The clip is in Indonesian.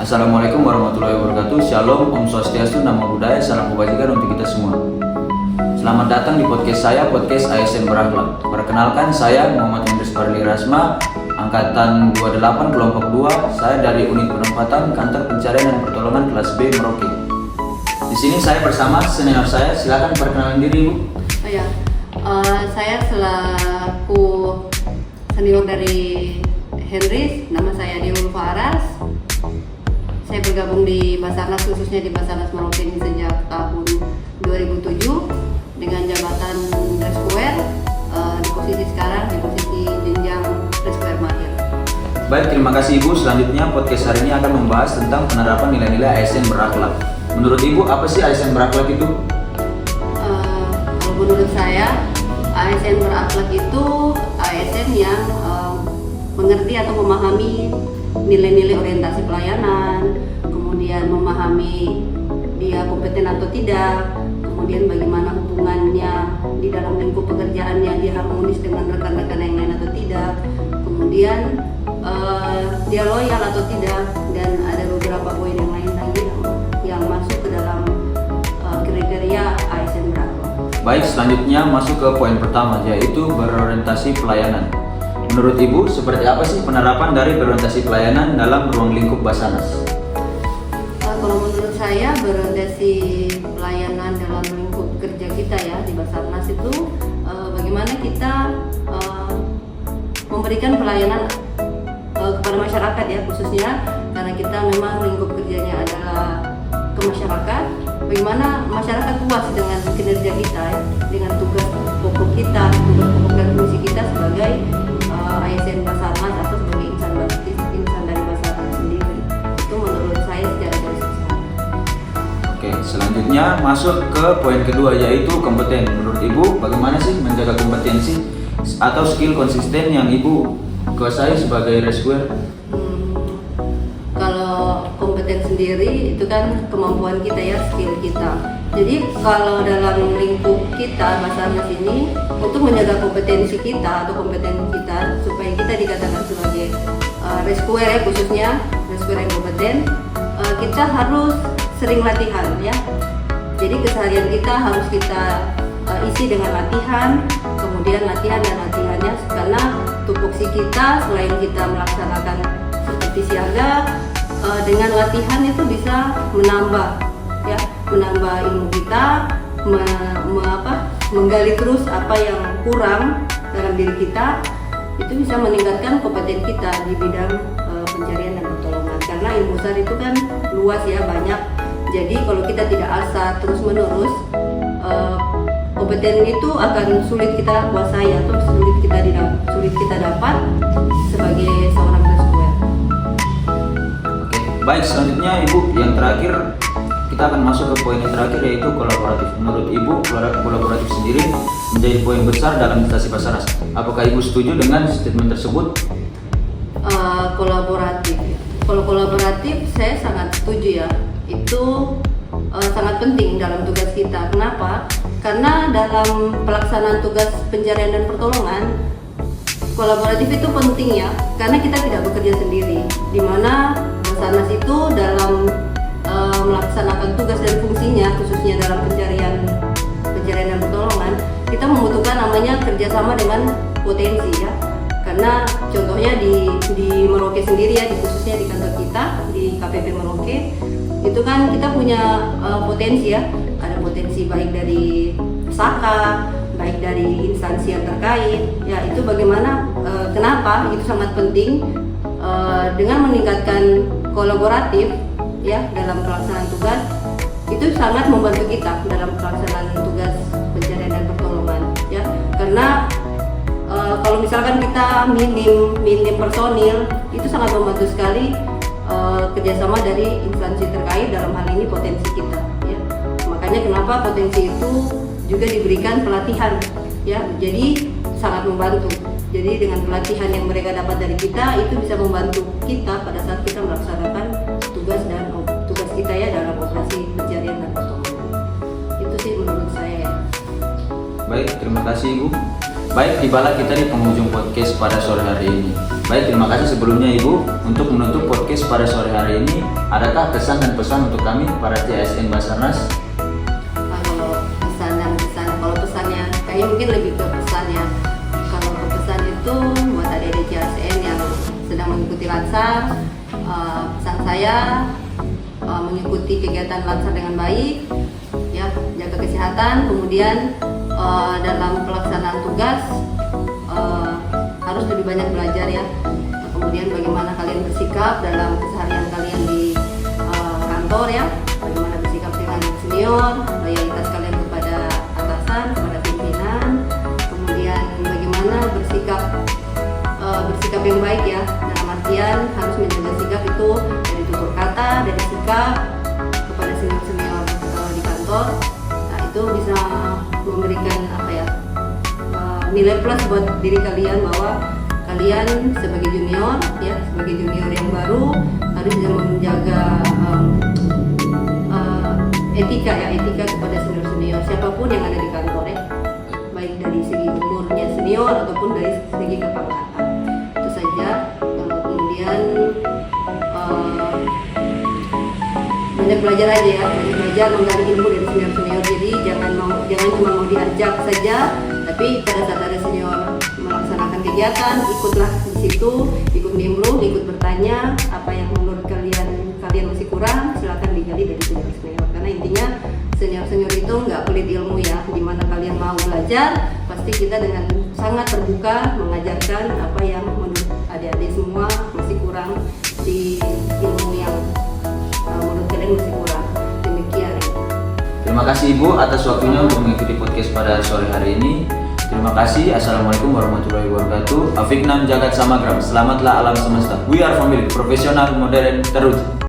Assalamualaikum warahmatullahi wabarakatuh. Shalom, Om Swastiastu, Namo Buddhaya, salam kebajikan untuk kita semua. Selamat datang di podcast saya, podcast ASN Berakhlak. Perkenalkan, saya Muhammad Hendris Parli Rasma, Angkatan 28 Kelompok 2. Saya dari Unit Penempatan Kantor Pencarian dan Pertolongan kelas B Merauke. Di sini saya bersama senior saya. Silakan perkenalan diri, Bu. Saya selaku senior dari Hendris, nama saya Dewi Faras. Saya bergabung di Basarnas, khususnya di Basarnas Merauke ini sejak tahun 2007 dengan jabatan Rescuer. Di posisi sekarang di posisi jenjang Rescuer Mahir. Baik, terima kasih Ibu. Selanjutnya podcast hari ini akan membahas tentang penerapan nilai-nilai ASN berakhlak. Menurut Ibu, apa sih ASN berakhlak itu? Kalau menurut saya, ASN berakhlak itu ASN yang mengerti atau memahami nilai-nilai orientasi pelayanan, kemudian memahami dia kompeten atau tidak, kemudian bagaimana hubungannya di dalam lingkup pekerjaannya, dia harmonis dengan rekan-rekan yang lain atau tidak, kemudian dia loyal atau tidak, dan ada beberapa poin yang lain lagi yang masuk ke dalam kriteria ASN berakhlak. Baik, selanjutnya masuk ke poin pertama, yaitu berorientasi pelayanan. Menurut Ibu, seperti apa sih penerapan dari berorientasi pelayanan dalam ruang lingkup Basarnas? Kalau menurut saya, berorientasi pelayanan dalam lingkup kerja kita ya di Basarnas itu bagaimana kita memberikan pelayanan kepada masyarakat ya, khususnya karena kita memang lingkup kerjanya adalah ke masyarakat. Bagaimana masyarakat puas dengan kinerja kita ya, dengan tugas pokok kita, tugas pokok dan fungsi kita sebagai ASN Basarnas atau sebagai insan dari Basarnas sendiri. Itu menurut saya secara garis besar. Oke, selanjutnya masuk ke poin kedua, yaitu kompeten. Menurut Ibu, bagaimana sih menjaga kompetensi atau skill konsisten yang Ibu kuasai sebagai rescuer? Kalau kompeten sendiri itu kan kemampuan kita ya, skill kita. Jadi kalau dalam lingkup kita Basarnas ini, untuk menjaga kompetensi kita atau kompeten kita supaya kita dikatakan sebagai rescuer ya, khususnya rescuer yang kompeten, kita harus sering latihan ya. Jadi keseharian kita harus kita isi dengan latihan, kemudian latihan dan latihannya, karena tupoksi kita selain kita melaksanakan seperti siaga, dengan latihan itu bisa menambah ilmu kita, menggali terus apa yang kurang dalam diri kita, itu bisa meningkatkan kompeten kita di bidang pencarian dan pertolongan. Karena ilmu SAR itu kan luas ya, banyak. Jadi kalau kita tidak asah terus menerus, kompeten itu akan sulit kita kuasai atau sulit kita dapat sebagai seorang rescuer. Oke, baik, selanjutnya Ibu, yang terakhir kita akan masuk ke poin yang terakhir, yaitu kolaboratif. Menurut Ibu, kolaboratif sendiri menjadi poin besar dalam instansi Basarnas. Apakah Ibu setuju dengan statement tersebut? Kolaboratif. Kalau kolaboratif, saya sangat setuju ya. Itu sangat penting dalam tugas kita. Kenapa? Karena dalam pelaksanaan tugas pencarian dan pertolongan, kolaboratif itu penting ya. Karena kita tidak bekerja sendiri. Di mana Basarnas itu dalam melaksanakan tugas dan fungsinya, khususnya dalam pencarian dan pertolongan, kita membutuhkan namanya kerjasama dengan potensi ya. Karena contohnya di Merauke sendiri ya, khususnya di kantor kita di KPP Merauke, itu kan kita punya potensi ya. Ada potensi baik dari SAKA, baik dari instansi yang terkait ya. Itu bagaimana, kenapa itu sangat penting, dengan meningkatkan kolaboratif ya dalam pelaksanaan tugas, itu sangat membantu kita dalam pelaksanaan tugas pencarian dan pertolongan ya. Karena kalau misalkan kita minim personil, itu sangat membantu sekali kerjasama dari instansi terkait, dalam hal ini potensi kita ya. Makanya kenapa potensi itu juga diberikan pelatihan ya, jadi sangat membantu. Jadi dengan pelatihan yang mereka dapat dari kita, itu bisa membantu kita pada saat kita melaksanakan tugas kita ya dalam operasi pencarian dan pertolongan. Itu sih menurut saya ya. Baik, terima kasih Ibu. Baik, tibalah kita di penghujung podcast pada sore hari ini. Baik, terima kasih sebelumnya Ibu. Untuk menutup podcast pada sore hari ini, adakah kesan dan pesan untuk kami para CSN Basarnas? Kalau pesan dan pesan, kalau pesannya kayaknya mungkin lebih ke pesan ya. Kalau ke pesan itu buat adik-adik CSN yang sedang mengikuti Lansar, pesan saya mengikuti kegiatan Lansar dengan baik, ya, jaga kesehatan, kemudian dalam pelaksanaan tugas harus lebih banyak belajar ya. Kemudian bagaimana kalian bersikap dalam keseharian kalian di kantor ya, bagaimana bersikap dengan senior, loyalitas kalian kepada atasan, kepada pimpinan, kemudian bagaimana bersikap yang baik ya, dalam artian harus menjaga sikap itu dari tutur kata, dari sikap kepada senior-senior di kantor. Nah, itu bisa memberikan nilai plus buat diri kalian, bahwa kalian sebagai junior ya, sebagai junior yang baru harus bisa menjaga etika kepada senior siapapun yang ada di kantor ya, baik dari segi umurnya senior ataupun dari segi kepangkatan. Itu saja. Kemudian banyak belajar aja ya, banyak belajar menggali ilmu dari senior. Jadi jangan cuma mau diajak saja, tapi pada saat ada senior melaksanakan kegiatan, ikutlah di situ, ikut nimbrung, ikut bertanya apa yang menurut kalian masih kurang, silakan digali dari senior. Karena intinya senior itu nggak pelit ilmu ya, dimana kalian mau belajar, pasti kita dengan sangat terbuka mengajarkan apa yang menurut adik-adik semua masih kurang di ilmu yang menurut kalian masih kurang. Demikian. Terima kasih Ibu atas waktunya untuk mengikuti podcast pada sore hari ini. Terima kasih. Assalamualaikum warahmatullahi wabarakatuh. Afiknam jagat samagram. Selamatlah alam semesta. We are family. Profesional, modern, terus.